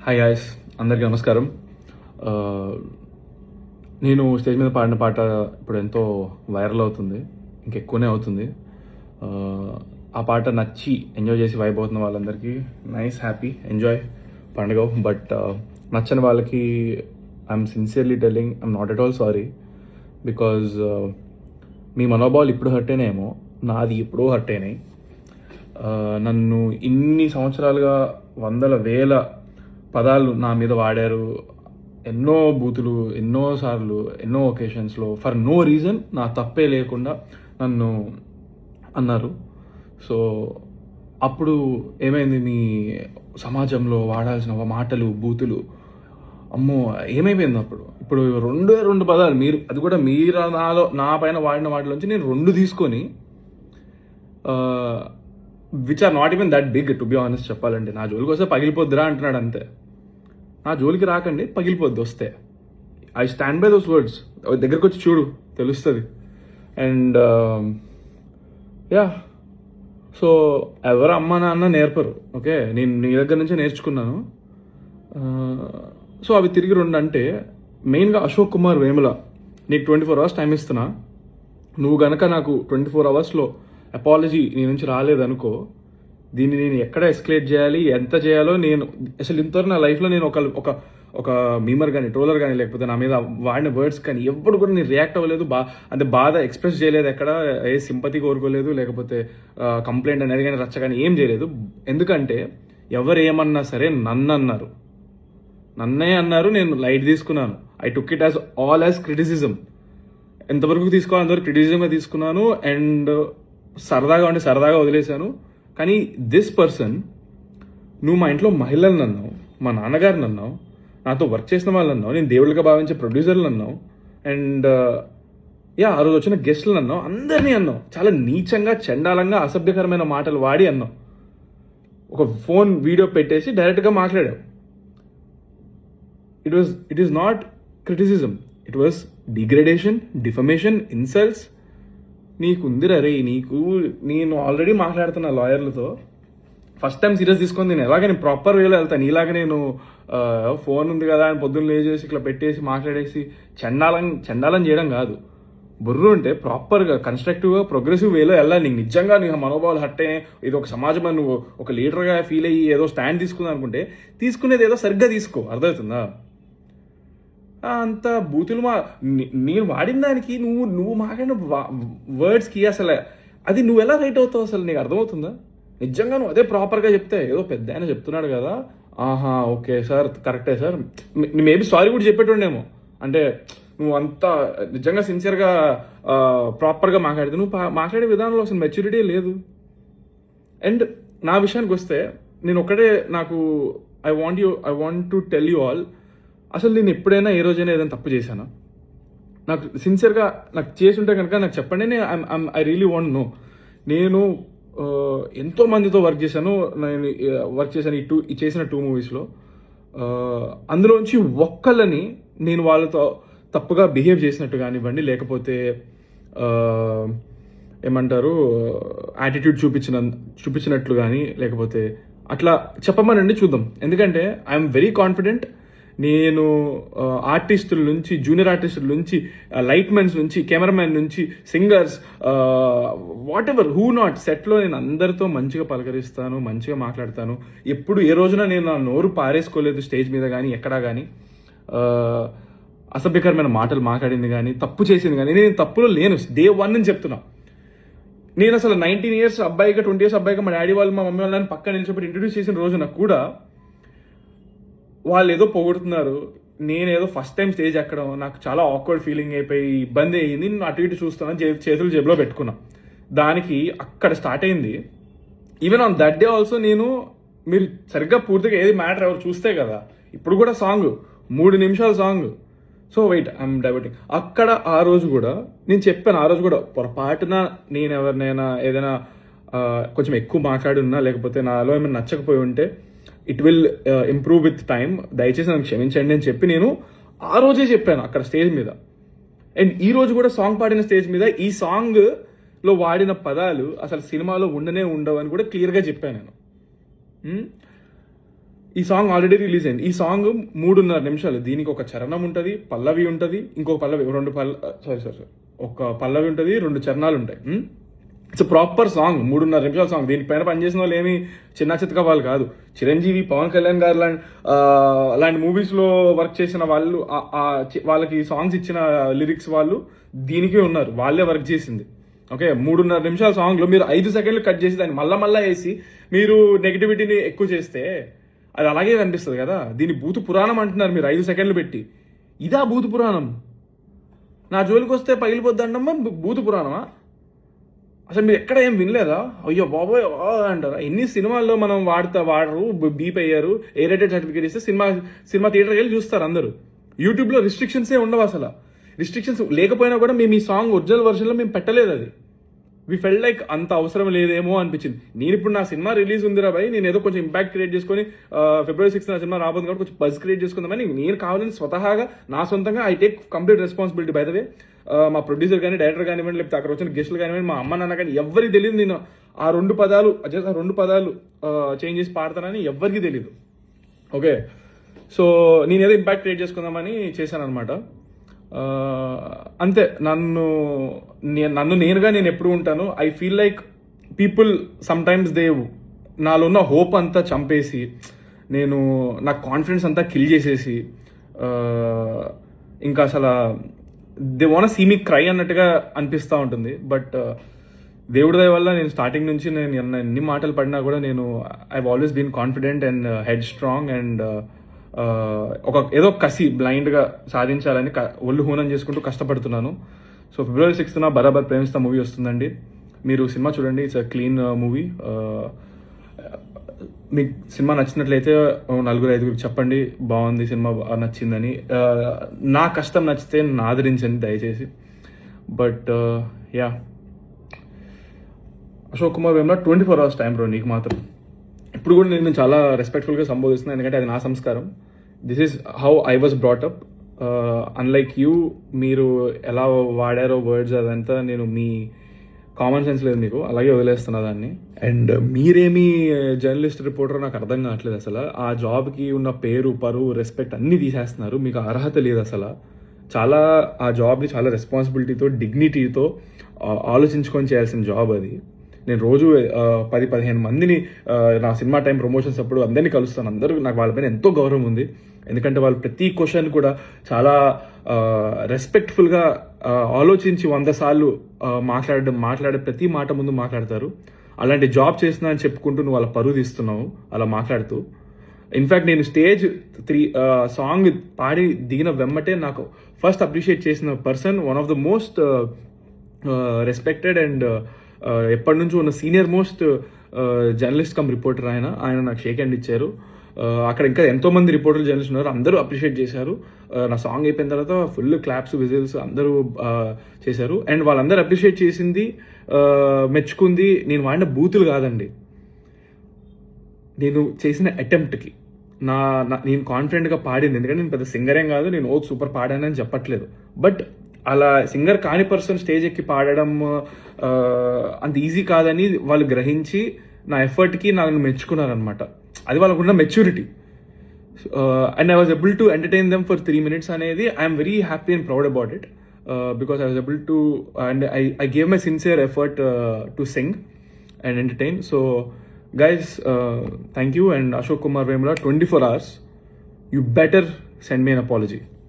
Hi guys, అందరికీ నమస్కారం. నేను స్టేజ్ మీద పాడిన పాట ఇప్పుడు ఎంతో వైరల్ అవుతుంది, ఇంకెక్కువనే అవుతుంది. ఆ పాట నచ్చి ఎంజాయ్ చేసి వైబ్ అవుతున్న వాళ్ళందరికీ నైస్, హ్యాపీ, ఎంజాయ్ పండుగ. బట్ నచ్చని వాళ్ళకి I'm sincerely telling I'm not at all sorry. Because మీ మనోభావాలు ఇప్పుడు హర్ట్ అయినాయేమో, నాది ఎప్పుడో హర్ట్ అయినాయి. నన్ను ఇన్ని సంవత్సరాలుగా వందల వేల పదాలు నా మీద వాడారు, ఎన్నో బూతులు, ఎన్నోసార్లు, ఎన్నో ఒకేషన్స్లో ఫర్ నో రీజన్, నా తప్పే లేకుండా నన్ను అన్నారు. సో అప్పుడు ఏమైంది, మీ సమాజంలో వాడాల్సిన మాటలు, బూతులు, అమ్మో ఏమైపోయింది అప్పుడు. ఇప్పుడు రెండు పదాలు మీరు, అది కూడా మీరు నా పైన వాడిన వాటిలోంచి నేను 2 తీసుకొని, which are not even that big to be honest చెప్పాలంటే. నా జోలికి వస్తే పగిలిపోద్దిరా అంటున్నాడు అంతే. నా జోలికి రాకండి, పగిలిపోద్ది వస్తే. I stand by those words. దగ్గరకు వచ్చి చూడు, తెలుస్తుంది. అండ్ యా, సో ఎవరు అమ్మ నాన్న నేర్పరు, ఓకే, నేను నీ దగ్గర నుంచే నేర్చుకున్నాను. సో అవి తిరిగి 2 అంటే మెయిన్గా అశోక్ కుమార్ వేముల, నీకు 24 hours టైం ఇస్తున్నా. నువ్వు గనక నాకు 24 hours అపాలజీ నీ నుంచి రాలేదనుకో, దీన్ని నేను ఎక్కడ ఎస్కలేట్ చేయాలి, ఎంత చేయాలో నేను అసలు ఇంతవరకు నా లైఫ్లో నేను ఒక మీమర్ కానీ, ట్రోలర్ కానీ, లేకపోతే నా మీద వాడిన వర్డ్స్ కానీ ఎప్పుడు కూడా నేను రియాక్ట్ అవ్వలేదు. అంటే బాధ ఎక్స్ప్రెస్ చేయలేదు, ఎక్కడ ఏ సింపతి కోరుకోలేదు, లేకపోతే కంప్లైంట్ అనేది కానీ, రచ్చ కానీ ఏం చేయలేదు. ఎందుకంటే ఎవరు ఏమన్నా సరే నన్ను అన్నారు, నన్నే అన్నారు, నేను లైట్ తీసుకున్నాను. I took it as criticism. ఎంతవరకు తీసుకోవాలి అంతవరకు క్రిటిసిజంగా తీసుకున్నాను. అండ్ సరదాగా వదిలేశాను. కానీ దిస్ పర్సన్, నువ్వు మా ఇంట్లో మహిళలను అన్నావు, మా నాన్నగారిని అన్నావు, నాతో వర్క్ చేసిన వాళ్ళని అన్నావు, నేను దేవుళ్ళగా భావించే ప్రొడ్యూసర్లు అన్నావు, అండ్ ఆ రోజు వచ్చిన గెస్టులను అన్నావు, అందరినీ అన్నావు. చాలా నీచంగా, చండాలంగా, అసభ్యకరమైన మాటలు వాడి అన్నావు. ఒక ఫోన్ వీడియో పెట్టేసి డైరెక్ట్గా మాట్లాడావు. It is not criticism, it was degradation, defamation, insults. నీకుందిరా రే, నేను ఆల్రెడీ మాట్లాడుతున్నా లాయర్లతో. ఫస్ట్ టైం సీరియస్ తీసుకొని నేను ఎలాగని ప్రాపర్ వేలో వెళ్తాను. ఇలాగ నేను ఫోన్ ఉంది కదా అని పొద్దున్న లేచేసి ఇట్లా పెట్టేసి మాట్లాడేసి చండాలం చేయడం కాదు. బుర్రు ఉంటే ప్రాపర్గా, కన్స్ట్రక్టివ్గా, ప్రోగ్రెసివ్ వేలో వెళ్ళాలి. నీకు నిజంగా నీకు మనోభావాలు హట్ అయినాయి, ఇది ఒక సమాజంలో నువ్వు ఒక లీడర్గా ఫీల్ అయ్యి ఏదో స్టాండ్ తీసుకుందాం అనుకుంటే, తీసుకునేది ఏదో సరిగ్గా తీసుకో, అర్థమవుతుందా? అంత బూతులు నేను వాడిన దానికి నువ్వు మాట్లాడిన వర్డ్స్కి అసలు అది నువ్వు ఎలా రైట్ అవుతావు అసలు నీకు అర్థమవుతుందా? నిజంగా నువ్వు అదే ప్రాపర్గా చెప్తే, ఏదో పెద్ద ఆయన చెప్తున్నాడు కదా, ఆహా ఓకే సార్, కరెక్టే సార్, మేబీ సారీ కూడా చెప్పేటోడేమో. అంటే నువ్వు అంతా నిజంగా సిన్సియర్గా ప్రాపర్గా మాట్లాడితే, నువ్వు మాట్లాడే విధానంలో అసలు మెచ్యూరిటీ లేదు. అండ్ నా విషయానికి వస్తే, నేను ఒకటే, I want to tell you all, అసలు నేను ఎప్పుడైనా ఏ రోజైనా ఏదైనా తప్పు చేశానా? నాకు సిన్సియర్గా నాకు చేసి ఉంటే కనుక నాకు చెప్పండి. I really want know. నేను ఎంతో మందితో వర్క్ చేశాను. ఈ చేసిన 2 మూవీస్లో అందులోంచి ఒక్కళ్ళని నేను వాళ్ళతో తప్పుగా బిహేవ్ చేసినట్టు కానివ్వండి, లేకపోతే ఏమంటారు యాటిట్యూడ్ చూపించినట్లు కానీ, లేకపోతే అట్లా చెప్పమనండి, చూద్దాం. ఎందుకంటే ఐఎమ్ వెరీ కాన్ఫిడెంట్. నేను ఆర్టిస్టుల నుంచి, జూనియర్ ఆర్టిస్టుల నుంచి, లైట్మెన్స్ నుంచి, కెమెరామెన్ నుంచి, singers, what ever, who not, సెట్లో నేను అందరితో మంచిగా పలకరిస్తాను, మంచిగా మాట్లాడతాను. ఎప్పుడు ఏ రోజున నేను నా నోరు పారేసుకోలేదు స్టేజ్ మీద కానీ, ఎక్కడా కానీ అసభ్యకరమైన మాటలు మాట్లాడింది కానీ, తప్పు చేసింది కానీ. నేను తప్పులో లేను, డే 1 అని చెప్తున్నా. నేను అసలు 19 years అబ్బాయిగా, 20 years అబ్బాయిగా మా డాడీ వాళ్ళు, మా మమ్మీ వాళ్ళని పక్కన నిలిచిపెట్టి ఇంట్రడ్యూస్ చేసిన రోజున కూడా వాళ్ళు ఏదో పొగుడుతున్నారు, నేనేదో ఫస్ట్ టైం స్టేజ్ ఎక్కడం, నాకు చాలా ఆక్వర్డ్ ఫీలింగ్ అయిపోయి ఇబ్బంది అయ్యింది. నేను అటు ఇటు చూస్తున్నాను, చేతులు జేబులో పెట్టుకున్నా. దానికి అక్కడ స్టార్ట్ అయింది. Even on that day also మీరు సరిగ్గా పూర్తిగా ఏది మ్యాటర్ ఎవరు చూస్తే కదా, ఇప్పుడు కూడా సాంగ్ 3 నిమిషాల song. So wait, I'm diverting. అక్కడ ఆ రోజు కూడా నేను చెప్పాను, ఆ రోజు కూడా పొరపాటున నేను ఎవరినైనా ఏదైనా కొంచెం ఎక్కువ మాట్లాడి ఉన్నా, లేకపోతే నాలో ఏమైనా నచ్చకపోయి ఉంటే, it will improve with time, దయచేసి నన్ను క్షమించండి అని చెప్పి నేను ఆ రోజే చెప్పాను అక్కడ స్టేజ్ మీద. అండ్ ఈ రోజు కూడా సాంగ్ పాడిన స్టేజ్ మీద ఈ సాంగ్లో వాడిన పదాలు అసలు సినిమాలో ఉండనే ఉండవు అని కూడా క్లియర్గా చెప్పాను నేను. ఈ సాంగ్ ఆల్రెడీ రిలీజ్ అయింది. ఈ సాంగ్ 3.5 నిమిషాలు. దీనికి ఒక చరణం ఉంటుంది, పల్లవి ఉంటుంది, ఇంకొక పల్లవి, ఒక పల్లవి ఉంటుంది, 2 చరణాలు ఉంటాయి. ఇట్స్ ప్రాపర్ సాంగ్, 3.5 నిమిషాల సాంగ్. దీనిపైన పనిచేసిన వాళ్ళు ఏమి చిన్న చితక వాళ్ళు కాదు. చిరంజీవి, పవన్ కళ్యాణ్ గారు అలాంటి మూవీస్లో వర్క్ చేసిన వాళ్ళు, వాళ్ళకి సాంగ్స్ ఇచ్చిన లిరిక్స్ వాళ్ళు దీనికే ఉన్నారు, వాళ్ళే వర్క్ చేసింది. ఓకే, 3.5 నిమిషాల సాంగ్లో మీరు 5 సెకండ్లు కట్ చేసి దాన్ని మళ్ళా వేసి మీరు నెగిటివిటీని ఎక్కువ చేస్తే అది అలాగే కనిపిస్తుంది కదా. దీన్ని భూత పురాణం అంటున్నారు మీరు 5 సెకండ్లు పెట్టి. ఇదా భూత పురాణం? నా జోలికి వస్తే పగిలిపోద్దండమ్మా భూత పురాణమా? అసలు మీరు ఎక్కడ ఏం వినలేదా? అయ్యో బాబోయ్ అంటారా? ఎన్ని సినిమాల్లో మనం వాడరు, బీప్ అయ్యారు, ఏ రేటెడ్ సర్టిఫికేట్ ఇస్తే సినిమా థియేటర్కి వెళ్ళి చూస్తారు అందరూ. యూట్యూబ్లో రిస్ట్రిక్షన్సే ఉండవు అసలు. రిస్ట్రిక్షన్స్ లేకపోయినా కూడా మేము ఈ సాంగ్ ఒరిజినల్ వర్షన్లో మేము పెట్టలేదు. అది వి ఫెల్ లైక్ అంత అవసరం లేదేమో అనిపించింది. నేను ఇప్పుడు నా సినిమా రిలీజ్ ఉందిరా భయ్, నేను ఏదో కొంచెం ఇంపాక్ట్ క్రియేట్ చేసుకొని February 6th నా సినిమా రాబోతుంది కాబట్టి కొంచెం బజ్ క్రియేట్ చేసుకుందామని నేను కావాలని స్వతహాగా నా సొంతంగా I take complete responsibility. By the way మా ప్రొడ్యూసర్ కానీ, డైరెక్టర్ కానివ్వండి, లేకపోతే అక్కడ వచ్చిన గెస్టులు కానివ్వండి, మా అమ్మ నాన్న కానీ ఎవరికి తెలియదు నేను ఆ 2 పదాలు చేంజ్ చేసి పాడతానని ఎవరికి తెలియదు. ఓకే, సో నేను ఏదో ఇంపాక్ట్ క్రియేట్ చేసుకుందామని చేశాను అనమాట. అంతే. నన్ను నేనుగా నేను ఎప్పుడు ఉంటాను. I feel like people sometimes నాలో ఉన్న హోప్ అంతా చంపేసి, నా కాన్ఫిడెన్స్ అంతా కిల్ చేసేసి, ఇంకా అసలు they want see me cry అన్నట్టుగా అనిపిస్తూ ఉంటుంది. బట్ దేవుడి దయ వల్ల నేను స్టార్టింగ్ నుంచి నేను ఎన్ని మాటలు పడినా కూడా I always been confident and head strong and ఏదో కసి బ్లైండ్గా సాధించాలని ఒళ్ళు హూనం చేసుకుంటూ కష్టపడుతున్నాను. సో February 6th బరాబర్ ప్రేమిస్తా మూవీ వస్తుందండి. మీరు సినిమా చూడండి. It's a clean movie. మీకు సినిమా నచ్చినట్లయితే 4-5 చెప్పండి బాగుంది సినిమా, నచ్చిందని. నా కష్టం నచ్చితే నన్ను ఆదరించండి దయచేసి. But yeah, Ashok Kumar Vemula 24 hours time bro. నీకు మాత్రం ఇప్పుడు కూడా నేను చాలా రెస్పెక్ట్ఫుల్గా సంబోధిస్తున్నాను, ఎందుకంటే అది నా సంస్కారం. This is how I was brought up. Unlike you, మీరు ఎలా వాడారో వర్డ్స్ అదంతా మీ కామన్ సెన్స్ లేదు మీకు, అలాగే వదిలేస్తున్నా దాన్ని. అండ్ మీరేమి జర్నలిస్ట్, రిపోర్టర్ నాకు అర్థం కావట్లేదు అసలు. ఆ జాబ్కి ఉన్న పేరు, పరువు, రెస్పెక్ట్ అన్నీ తీసేస్తున్నారు. మీకు అర్హత లేదు అసలు. ఆ జాబ్ని చాలా రెస్పాన్సిబిలిటీతో, డిగ్నిటీతో ఆలోచించుకొని చేయాల్సిన జాబ్ అది. నేను రోజు 10-15 మందిని నా సినిమా టైం ప్రమోషన్స్ అప్పుడు అందరినీ కలుస్తాను. అందరూ నాకు వాళ్ళపైన ఎంతో గౌరవం ఉంది, ఎందుకంటే వాళ్ళు ప్రతి క్వశ్చన్ కూడా చాలా రెస్పెక్ట్ఫుల్గా ఆలోచించి 100 సార్లు మాట్లాడే ప్రతి మాట ముందు మాట్లాడతారు. అలాంటి జాబ్ చేస్తున్నా అని చెప్పుకుంటూ నువ్వు వాళ్ళ పరువు తీస్తున్నావు అలా మాట్లాడుతూ. ఇన్ఫ్యాక్ట్ నేను స్టేజ్ 3 సాంగ్ పాడి దిగిన వెమ్మటే నాకు ఫస్ట్ అప్రిషియేట్ చేసిన person, one of the most respected and ఎప్పటి నుంచో ఉన్న senior most journalist come reporter ఆయన నాకు షేక్ హ్యాండ్ ఇచ్చారు. అక్కడ ఇంకా ఎంతోమంది రిపోర్టర్లు, జర్నలిస్ట్ ఉన్నారు, అందరూ అప్రిషియేట్ చేశారు. నా సాంగ్ అయిపోయిన తర్వాత ఫుల్ క్లాప్స్, విజిల్స్ అందరూ చేశారు. అండ్ వాళ్ళందరూ అప్రిషియేట్ చేసింది, మెచ్చుకుంది నేను వాడిన బూతులు కాదండి, నేను చేసిన అటెంప్ట్కి. నేను కాన్ఫిడెంట్గా పాడింది, ఎందుకంటే నేను పెద్ద సింగరేం కాదు, నేను సూపర్ పాడానని చెప్పట్లేదు. బట్ అలా సింగర్ కాని పర్సన్ స్టేజ్ ఎక్కి పాడడం అంత ఈజీ కాదని వాళ్ళు గ్రహించి నా ఎఫర్ట్కి నన్ను మెచ్చుకున్నారనమాట. అది వాళ్ళకున్న maturity. And I was able to entertain them for 3 minutes అనేది I'm very happy and proud about it, because I was able to and I gave my sincere effort to sing and entertain. So guys, thank you. And Ashok Kumar Vemula 24 hours, you better send me an apology.